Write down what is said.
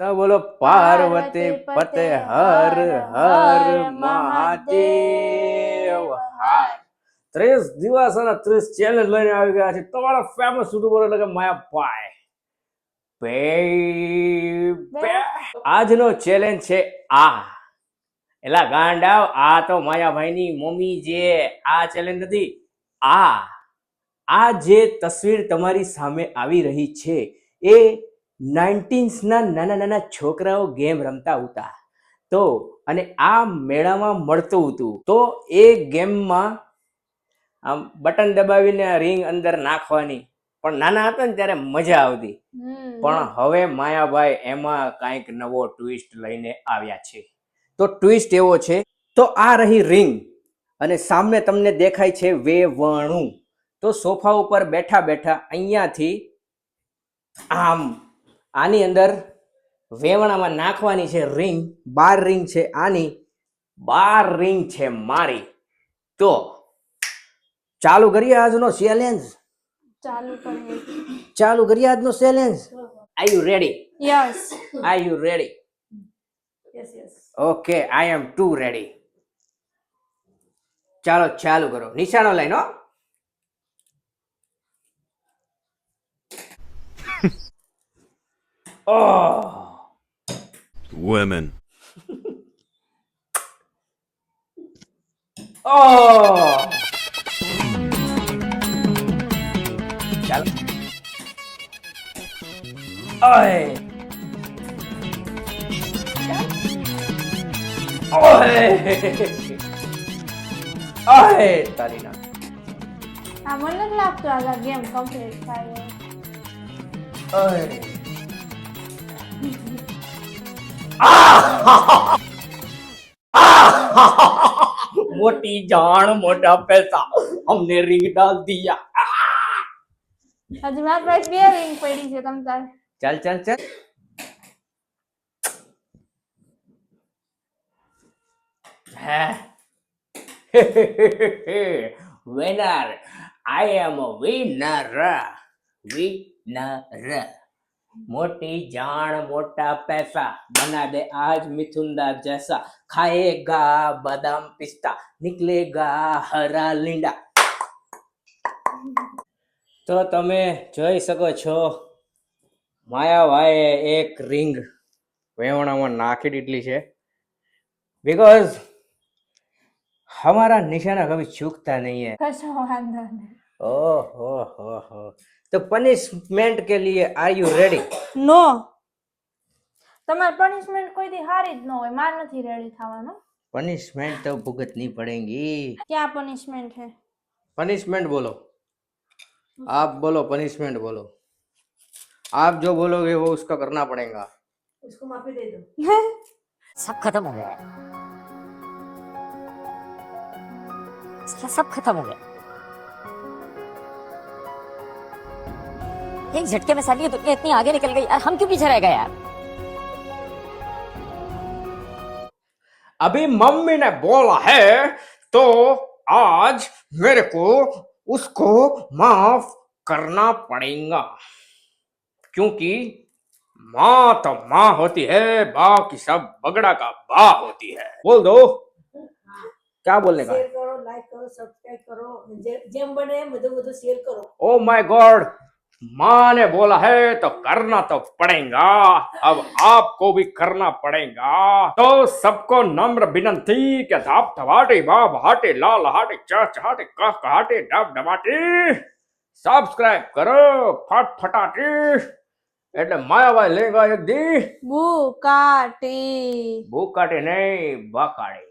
તો બોલો પાર્વતી પતે હર હર મહાદેવ હર. 30 દિવસ અને 30 ચેલેન્જ લઈને આવી ગયા છે તમારા ફેમસ યુટ્યુબર એટલે કે માયાભાઈ. આજનો ચેલેન્જ છે આ. એલા ગાંડાવ, આ તો માયાભાઈની મમ્મી જે આ ચેલેન્જ નથી. આ જે તસવીર તમારી સામે આવી રહી છે એ 19s ના નાના નાના છોકરાઓ ગેમ રમતા હતા. તો અને આ મેળામાં મળતું હતું. તો એ ગેમમાં આમ બટન દબાવીને રિંગ અંદર નાખવાની, પણ નાના હતા ને ત્યારે મજા આવતી. પણ હવે માયાભાઈ એમાં કાંઈક નવો ટ્વિસ્ટ લઈને આવ્યા છે. તો ટ્વિસ્ટ એવો છે, તો આ રહી રિંગ અને સામે તમને દેખાય છે વેવણું. તો સોફા ઉપર બેઠા બેઠા અહીંયાથી આમ આની અંદર વેવણામાં નાખવાની છે રિંગ. 12 રિંગ છે આની, 12 રિંગ છે મારી. તો ચાલુ કરીએ આજનો ચેલેન્જ. ચાલુ કરીએ આજનો challenge. Are you ready? Yes. Are you ready? Yes, yes. Okay, I am too ready. ચાલો ચાલુ કરો. નિશાનો લઈને હો. Oh. Women. Oh. ચાલો. ઓય. ઓય. ઓય તારી ના. આ મને નથી લાગતું આ ગેમ કમ્પ્લીટ થાય. ઓય. मोटी जान मोटा पैसा, हमने रिंग डाल दिया. હજી મારા પાસે 2 રિંગ પડી છે. તમ તાર चल चल चल. Winner, I am a winner. Winner. मोटी जान मोटा पैसा, बना दे आज मिथुंदा जैसा. खाएगा बादाम पिस्ता, निकलेगा हरा લીંડા. તો તમે જોઈ શકો છો માયાભાઈએ એક રિંગ વેવણામાં નાખી દીધલી છે. बिकॉज हमारा निशाना कभी चूकता नहीं है. કશો વાંધો નહીં. ओहो हो. तो पनिशमेंट के लिए आर यू रेडी? નો, તમાર પનિશમેન્ટ કોઈ દી હારી જ ન હોય. માર નથી રેડી થવાનો. पनिशमेंट तो भुगतनी पड़ेगी. क्या पनिशमेंट है? पनिशमेंट बोलो. आप बोलो, पनिशमेंट बोलो. आप जो बोलोगे वो उसका करना पड़ेगा. उसको माफी दे दो. सब खत्म हो गया. सब खत्म हो गया. एक झटके में साली दुनिया इतनी आगे निकल गई यार. हम क्यों पीछे रह गए यार? अभी मम्मी ने बोला है तो आज मेरे को उसको माफ करना पड़ेगा, क्योंकि माँ तो माँ होती है, बाकी सब बगड़ा का बा होती है. बोल दो क्या बोलने का. शेयर करो, लाइक करो, सब्सक्राइब करो. जेम बने બધું બધું શેર કરો. ओ माय गॉड, माँ ने बोला है तो करना तो पड़ेगा. अब आपको भी करना पड़ेगा. तो सबको नम्र विनंती के धाप धवाटे बाप हाटे लाल हाटे चहाटे कहटे डब डबाटे सब्सक्राइब करो फटफटाटे. એટલે માયાભાઈ લેગા એક દી બુકાટી. ભૂકાટે નહીં બકાડે.